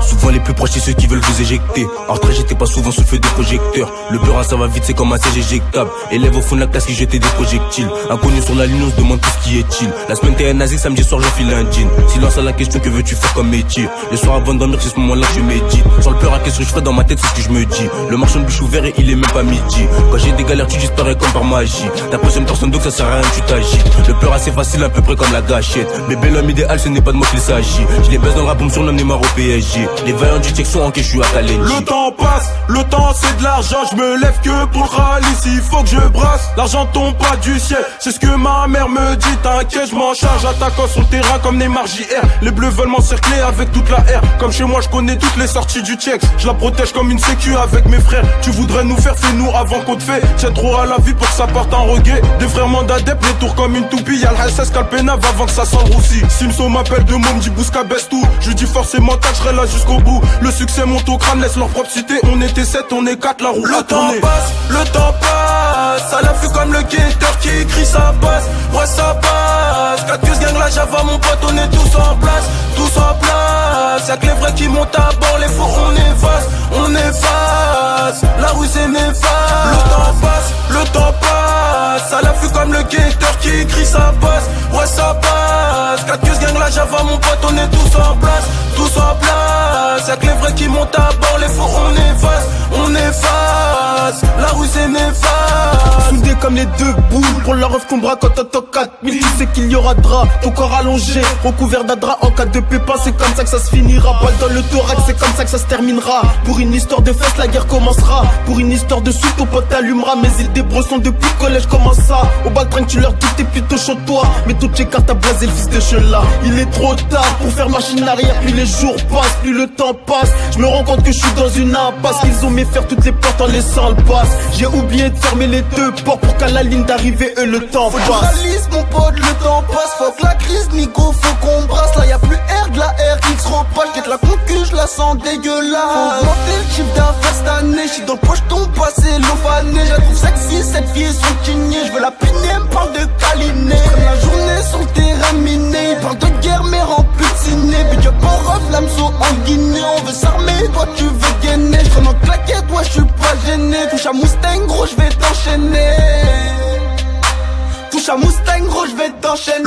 Souvent les plus proches c'est ceux qui veulent vous éjecter. En retrait j'étais pas souvent sous le feu des projecteurs. Le beurre ça va vite, c'est comme un siège éjectable. Élève au fond de la classe qui jetait des projectiles. Inconnu sur la ligne on se demande tout ce qui est-il. La semaine t'es un nazi, samedi soir j'enfile un jean. Silence à la question, que veux-tu faire comme métier? Le soir avant de dormir c'est ce moment là que je médite. Sans le peur à qu'est-ce que je ferais dans ma tête, c'est ce que je me dis. Le marchand de bûche ouvert et il est même pas midi. Quand j'ai des galères tu disparais comme par magie. Ta prochaine personne donc ça sert à rien, tu t'agites. Le peur assez facile, à peu près comme la gâchette. Bébé l'homme idéal ce n'est pas de moi qu'il s'agit. Je les baisse dans le rap, on me surnomme Neymar au PSG. Les vaillants du check sont en je suis à Kalenji. Le temps passe, le temps c'est de l'argent. Je me lève que pour le rallye, s'il faut que je brasse. L'argent tombe pas du ciel, c'est ce que ma mère me dit. T'inquiète, je m'en charge, attaquant sur le terrain comme Neymar JR. Les bleus veulent m'encercler avec toute la R. Comme chez moi je connais toutes les sorties du check. Je la protège comme une sécu avec mes frères. Tu voudrais nous faire, fais-nous avant qu'on te fait. Tiens trop à la vie pour que ça parte en reggae. Des frères mandadep, les tours comme une toupie. Y'a le SS Calpenav avant que ça s'enroussit. Simso m'appelle de môme, dit Bousca baisse tout. Je dis forcément tac, je serai là jusqu'au bout. Le succès monte au crâne, laisse leur propre cité. On était 7, on est 4, la roue le temps passe, le temps passe. À l'affût comme le guetteur qui écrit ça passe. Ouais ça passe. 4 que gang la Java mon pote, on est tous en place. Tous en place. Y'a que les vrais qui montent à bord. Les faux on efface, on efface. La rue c'est néfaste. Le temps passe. À l'affût comme le guetteur qui écrit ça passe. Ouais ça passe. 4 que gang la Java mon pote, on est tous en place. Tous en place. Y'a que les vrais qui montent à bord. Les faux on efface. La rue c'est néfaste. Soudés comme les deux boules. Pour leur œuf qu'on braque quand t'entends 4000. Tu sais qu'il y aura drap, ton corps allongé, recouvert d'un drap en cas de pépin. C'est comme ça que ça se finira. Balle dans le thorax, c'est comme ça que ça se terminera. Pour une histoire de fête, la guerre commencera. Pour une histoire de suite, ton pote t'allumera. Mais ils des brossons depuis le collège, comment ça? Au bal train tu leur dis t'es plutôt chaud toi. Mais toutes tes cartes à blaser le fils de Chela. Il est trop tard pour faire machine arrière. Plus les jours passent, plus le temps passe. Je me rends compte que je suis dans une impasse. Ils ont mis faire toutes les portes en laissant le passe. J'ai oublié de fermer les deux portes pour qu'à la ligne d'arrivée eux le temps passe. Faut du réalisme mon pote, le temps passe. Faut que la crise Nico, faut qu'on brasse. Là y'a plus R de la RX reproche. Qu'être la concu, je la sens dégueulasse. Faut augmenter le chiffre d'affaires cette année. J'suis dans le poche ton passé, l'eau fanée. Je la trouve sexy, cette fille est son kiné. J'veux la piner, elle me parle de câliner. J'traîne la journée sur le terrain miné. Il parle de guerre mais rempli de ciné. Big up en ref, l'hameçon en Guinée. On veut s'armer, toi tu veux gainer. J'traîne en claquette, ouais j'suis pas gêné. Touche à Mustang, gros j'vais t'enchaîner. Touche à Mustang, gros j'vais t'enchaîner.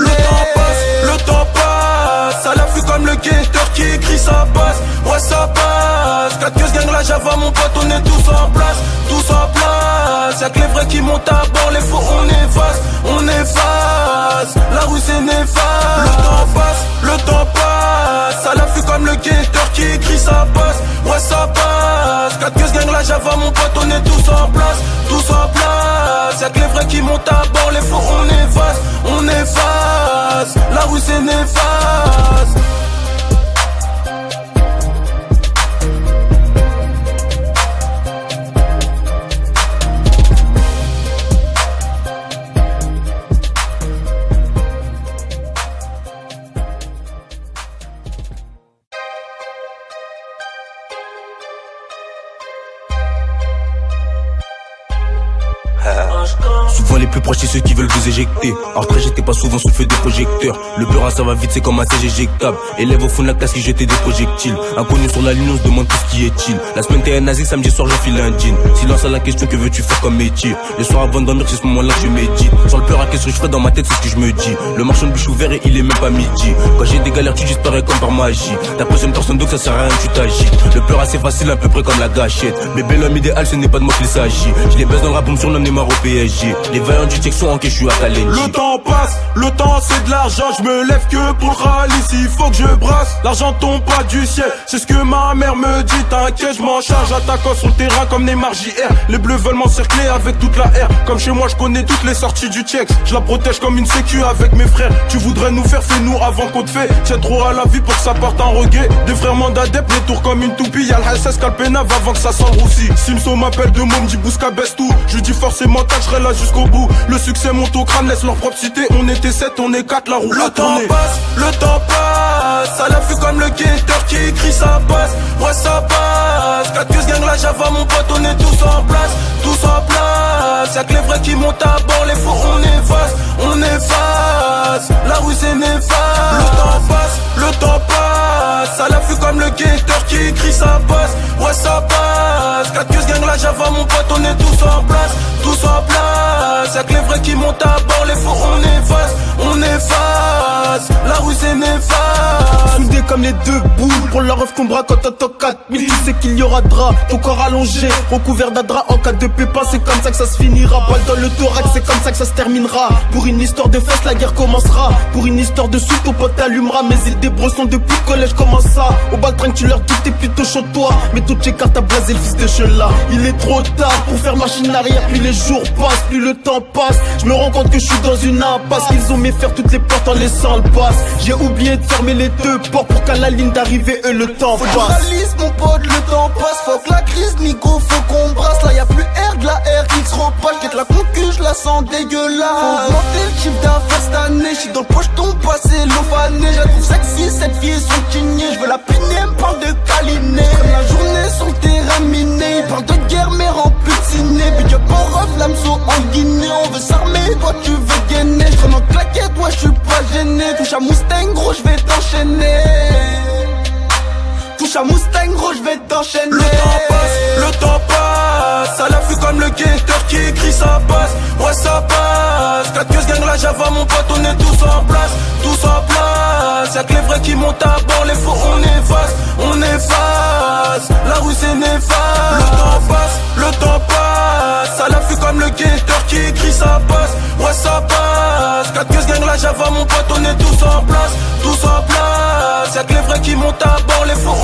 Le temps passe. À l'affût comme le guetteur qui écrit ça passe. Ouais ça passe. 4 que gang la Java mon pote, on est tous en place. Tous en place. Y'a que les vrais qui montent à bord. Les faux on efface, on efface. La rue c'est néfaste. Le temps passe. À l'affût comme le guetteur qui écrit ça passe. Ouais ça passe. 4 que gang la Java mon pote, on est tous en place. Tous en place. Y'a que les vrais qui montent à bord. Les faux on efface. La rue c'est néfaste. Souvent les plus proches c'est ceux qui veulent vous éjecter. En retrait j'étais pas souvent sous le feu des projecteurs. Le beurre ça va vite, c'est comme un siège éjectable. Élève au fond de la classe qui jetait des projectiles. Inconnu sur la ligne on se demande tout ce qui est-il. La semaine t'es un nazi, samedi soir j'enfile un jean. Silence à la question, que veux-tu faire comme métier? Le soir avant de dormir c'est ce moment là que je médite. Sans le peur à qu'est-ce que je ferais dans ma tête, c'est ce que je me dis. Le marchand de bûche ouvert et il est même pas midi. Quand j'ai des galères tu disparais comme par magie. Ta prochaine personne donc ça sert à rien, tu t'agites. Le peur assez facile, à peu près comme la gâchette. Bébé l'homme idéal ce n'est pas de moi qu'il s'agit. Je les baisse dans le rap, on me surnomme Neymar au PSG. Les vaillants du check sont en je suis à Kalenji. Le temps passe, le temps c'est de l'argent. Je me lève que pour le rallye, s'il faut que je brasse. L'argent tombe pas du ciel, c'est ce que ma mère me dit. T'inquiète, je m'en charge, attaquant sur le terrain comme Neymar JR. Les bleus veulent m'encercler avec toute la R. Comme chez moi je connais toutes les sorties du check. Je la protège comme une sécu avec mes frères. Tu voudrais nous faire, fais-nous avant qu'on te fait. Tiens trop à la vie pour que ça parte en reggae. Des frères mandadep, les tours comme une toupie. Y'a le SS Calpenav avant que ça s'enroussit. Simso m'appelle de môme, dit Bousca baisse tout. Je dis forcément tac, je serai là jusqu'au bout. Le succès monte au crâne, laisse leur propre cité. On était 7, on est 4, la roue le temps passe. À l'affût comme le guetteur qui écrit ça passe. Ouais ça passe. 4 que gang la Java mon pote, on est tous en place. Tous en place. Y'a que les vrais qui montent à bord. Les faux on efface. La rue c'est néfaste. Le temps passe. À l'affût comme le guetteur écrit ça passe, ouais ça passe. 4 queues gang la Java mon pote, on est tous en place, tous en place. Y'a que les vrais qui montent à bord, les faux on efface. La rue c'est néfaste. Soudés comme les deux boules, pour leur œuf qu'on braque quand t'entends 4000. Tu sais qu'il y aura drap, ton corps allongé, recouvert d'adra en cas de pépin. C'est comme ça que ça se finira, balle dans le thorax, c'est comme ça que ça se terminera. Pour une histoire de fesses, la guerre commencera. Pour une histoire de sous, ton pote allumera. Mais ils des bressons depuis le collège, comment ça? Au baltringue tu leur dis t'es plutôt chaud toi. Mais toutes tes cartes à blaser le fils de Chela. Il est trop tard pour faire machine arrière. Plus les jours passent, plus le temps passe. Je me rends compte que je suis dans une impasse. Qu'ils ont mis faire toutes les portes en laissant le passe. J'ai oublié de fermer les deux portes pour qu'à la ligne d'arrivée eux le temps passe. Faut du réalisme mon pote, le temps passe. Faut que la crise Nico, faut qu'on brasse. Là y'a plus R de la RX repas. J'guette la concu, je la sens dégueulasse. Faut augmenter le chiffre d'affaires cette année. J'suis dans le pocheton passé l'eau fanée. Je la trouve sexy, cette fille est son kiné. J'veux la piner, elle me parle de câliner. J'prenne la journée sur le terrain miné. Il parle de guerre mais rempli de ciné. Big up en ref, l'hameçon en Guinée. On veut s'armer, toi tu veux gainer. J'prends en claquette, ouais j'suis pas gêné. Touche à Mustang, gros j'vais t'enchaîner. Touche à Mustang, gros j'vais t'enchaîner. Le temps passe, à l'affût comme le guetteur qui écrit ça passe, ouais ça passe. 4 queues gang la Java mon pote, on est tous en place, tous en place. Y'a que les vrais qui montent à bord, les faux on efface. La rue c'est néfaste. Le temps passe, à l'affût comme le guetteur qui écrit ça passe, ouais ça passe. 4 queues gang la Java mon pote, on est tous en place, tous en place. Y'a que les vrais qui montent à bord, les faux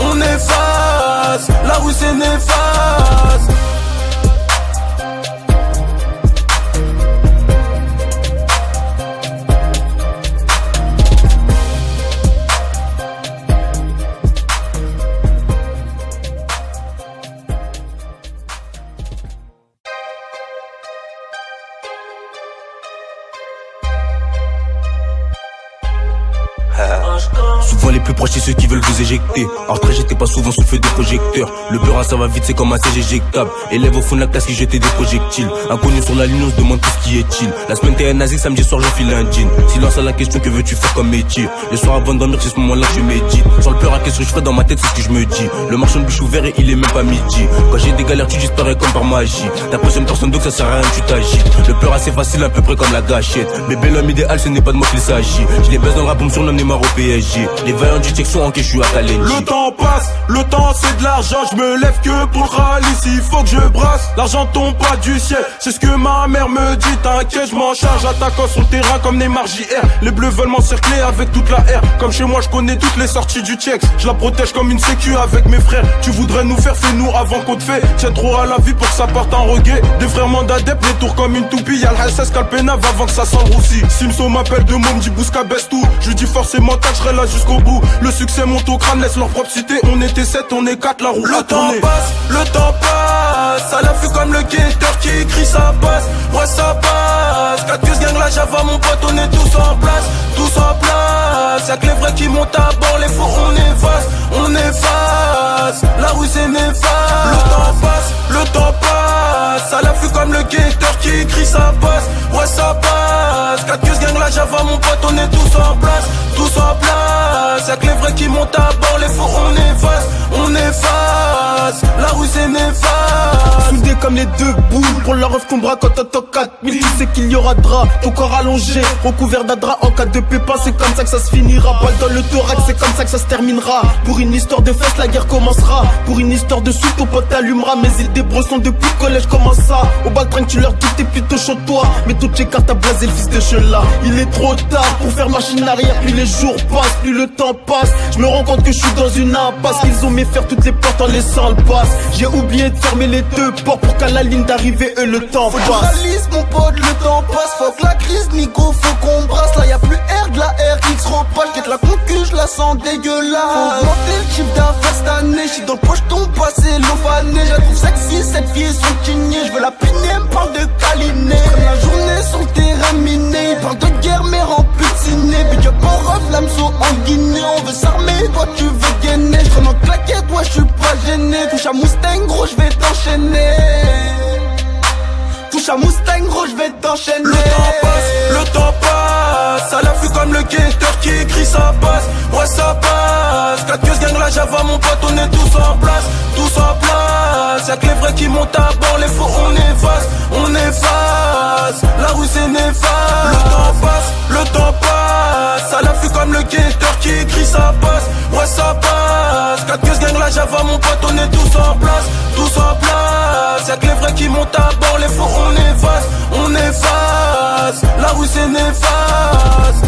on efface. La rue c'est néfaste. Souvent les plus proches c'est ceux qui veulent vous éjecter. En retrait j'étais pas souvent sous le feu des projecteurs. Le beurre ça va vite c'est comme un siège éjectable. Élève au fond de la classe qui jetait des projectiles. Inconnu sur la ligne on se demande tout ce qui est-il. La semaine t'es un nazi, samedi soir je file un jean. Silence à la question que veux-tu faire comme métier. Les soirs avant de dormir c'est ce moment là que je médite. Sans le peur à qu'est-ce que je fais dans ma tête c'est ce que je me dis. Le marchand de bûche ouvert et il est même pas midi. Quand j'ai des galères tu disparais comme par magie. T'impressionnes personne donc ça sert à rien tu t'agites. Le peur assez facile à peu près comme la gâchette. Bébé l'homme idéal ce n'est pas de moi qu'il s'agit. Je les baisse dans le rap on me surnomme Neymar au PSG. Les vaillants du check sont en je suis à Kalenji. Le temps passe, le temps c'est de l'argent. Je me lève que pour le rallye, s'il faut que je brasse. L'argent tombe pas du ciel, c'est ce que ma mère me dit. T'inquiète, je m'en charge, attaquant sur le terrain comme Neymar JR. Les bleus veulent m'encercler avec toute la R. Comme chez moi je connais toutes les sorties du check. Je la protège comme une sécu avec mes frères. Tu voudrais nous faire, fais-nous avant qu'on te fait. Tiens trop à la vie pour que ça parte en reggae. Des frères mandadep, les tours comme une toupie. Y'a le SS Calpenave avant que ça s'en roussi. Simso m'appelle de môme, dit Bousca baisse tout. Je dis forcément mental, je serai là jusqu'au bout. Le succès monte au crâne, laisse leur propre cité. On était 7, on est 4, la roue le temps passe, à l'affût comme le guetteur qui écrit ça passe, ouais ça passe. 4 queues gang la Java mon pote, on est tous en place, tous en place. Y'a que les vrais qui montent à bord, les faux on efface. La rue c'est néfaste. Le temps passe, à l'affût comme le guetteur qui écrit ça passe, ouais ça passe. 4 queues gang la Java mon pote, on est tous en place, tous en place. Y'a que les vrais qui montent à bord, les faux on efface. La rue c'est néfaste. Soudés comme les deux boules, pour leur œuf qu'on braque quand t'entends 4000. Tu sais qu'il y aura drap, ton corps allongé, recouvert d'adra en cas de pépin. C'est comme ça que ça se finira, balle dans le thorax, c'est comme ça que ça se terminera. Pour une histoire de fesses, la guerre commencera. Pour une histoire de sous, ton pote allumera. Mais ils des bressons depuis le collège, comment ça? Au baltringue tu leur dis t'es plutôt chaud toi. Mais toutes tes cartes à blaser le fils de Chela. Il est trop tard pour faire machine arrière. Plus les jours passent, plus le temps passe. Je me rends compte que je suis dans une impasse. Qu'ils ont mis faire toutes les portes en laissant le passe. J'ai oublié de fermer les deux portes pour qu'à la ligne d'arrivée eux le temps passe. Faut du réalisme mon pote, le temps passe. Faut que la crise Nico, faut qu'on brasse. Là y'a plus R de la RX repas. J'guette la concu, je la sens dégueulasse. Faut augmenter le chiffre d'affaires cette année. J'suis dans le pocheton passé l'eau fanée. Je la trouve sexy, cette fille est son kiné. J'veux la piner, elle me parle de câliner. J'prenne la journée sur le terrain miné. Il parle de guerre mais rempli de ciné. Big up en ref, l'hameçon en Guinée. On veut s'armer, toi tu veux gainer. J'prends en claquette, ouais j'suis pas gêné. Touche à Mustang, gros j'vais t'enchaîner. Touche à Mustang, gros j'vais t'enchaîner. Le temps passe, à l'affût comme le guetteur qui écrit ça passe, ouais ça passe. 4 queues gang la la java mon pote, on est tous en place. Tous en place, y'a que les vrais qui montent à bord. Les faux on efface. La rue c'est néfaste. Le temps passe, à l'affût comme le guetteur qui écrit ça passe. Ouais ça passe, 4 queues gagne la java mon pote, on est tous en place. Tous en place, y'a que les vrais qui montent à bord. Les faux on efface. La rue c'est néfaste.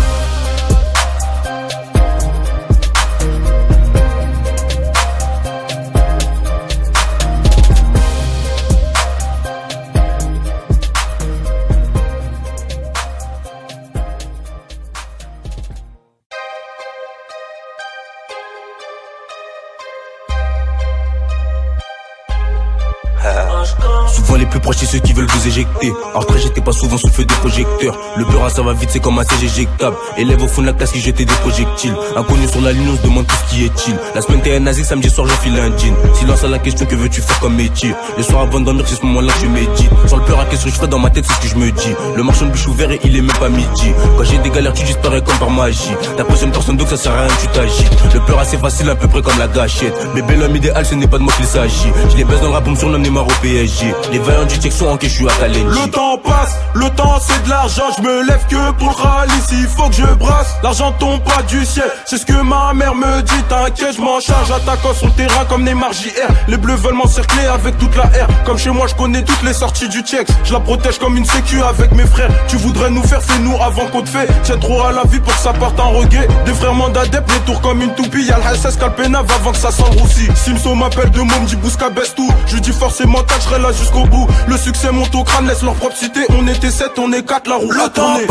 Souvent les plus proches c'est ceux qui veulent vous éjecter. En retrait j'étais pas souvent sous le feu des projecteurs. Le beurre ça va vite c'est comme un siège éjectable. Élève au fond de la classe qui jetait des projectiles. Inconnu sur la ligne on se demande tout ce qui est-il. La semaine t'es un nazi, samedi soir j'enfile un jean. Silence à la question que veux-tu faire comme métier. Le soir avant de dormir c'est ce moment là que je médite. Sans le peur à qu'est-ce que je fais dans ma tête c'est ce que je me dis. Le marchand de bûche ouvert et il est même pas midi. Quand j'ai des galères tu disparais comme par magie. T'apprécies une personne donc ça sert à rien tu t'agis. Le peur assez facile à peu près comme la gâchette. Bébé l'homme idéal ce n'est pas de moi qu'il s'agit. Je les baisse dans le rap on me surnomme Neymar au PSG. Les vaillants du check sont en je suis à Kalenji. Le temps passe, le temps c'est de l'argent. Je me lève que pour le rallye, s'il faut que je brasse. L'argent tombe pas du ciel, c'est ce que ma mère me dit. T'inquiète, je m'en charge, attaquant sur le terrain comme Neymar JR. Les bleus veulent m'encercler avec toute la R. Comme chez moi, je connais toutes les sorties du check. Je la protège comme une sécu avec mes frères. Tu voudrais nous faire, fais-nous avant qu'on te fait. Tiens trop à la vie pour que ça parte en reggae. Des frères mandadep, les tours comme une toupie. Y'a le SS Calpenav avant que ça s'enroussit. Simso m'appelle de môme, dit Bousca baisse tout. Je dis forcément tac, je serai là jusqu'au bout. Le succès monte au crâne, laisse leur propre cité. On était 7, on est 4, la roue a tourné.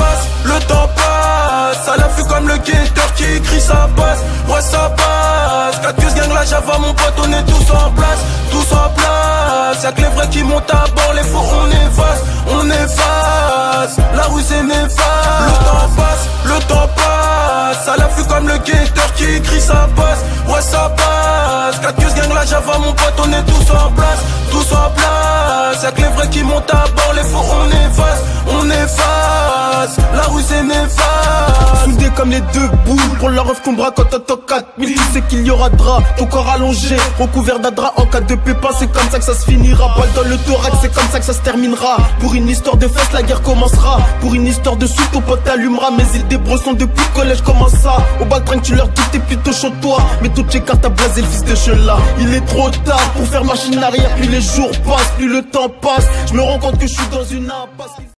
Le temps passe, à l'affût comme le guetteur qui écrit ça passe. Ouais ça passe, 4 queues gagne la java mon pote, on est tous en place. Tous en place, y'a que les vrais qui montent à bord. Les faux on efface. La rue c'est néfaste. Le temps passe, à l'affût comme le guetteur qui écrit ça passe. Ouais ça passe, 4 queues gagne la java mon pote, on est tous en place. Tous en place, y'a que les vrais qui montent à bord. Les faux on efface. La rue c'est néfaste. Soudés comme les deux boules, pour leur œuf qu'on braque quand t'entends 4000. Tu sais qu'il y aura drap, ton corps allongé, recouvert d'un drap en cas de pépin. C'est comme ça que ça se finira, balle dans le thorax, c'est comme ça que ça se terminera. Pour une histoire de fesses la guerre commencera. Pour une histoire de sous ton pote allumera. Mais ils débrossont depuis le collège, comment ça? Au bac tu leur dis t'es plutôt chaud toi. Mais toutes les cartes à blaser le fils de Chela. Il est trop tard pour faire machine arrière. Plus les jours passent, plus le temps passe. Je me rends compte que je suis dans une impasse.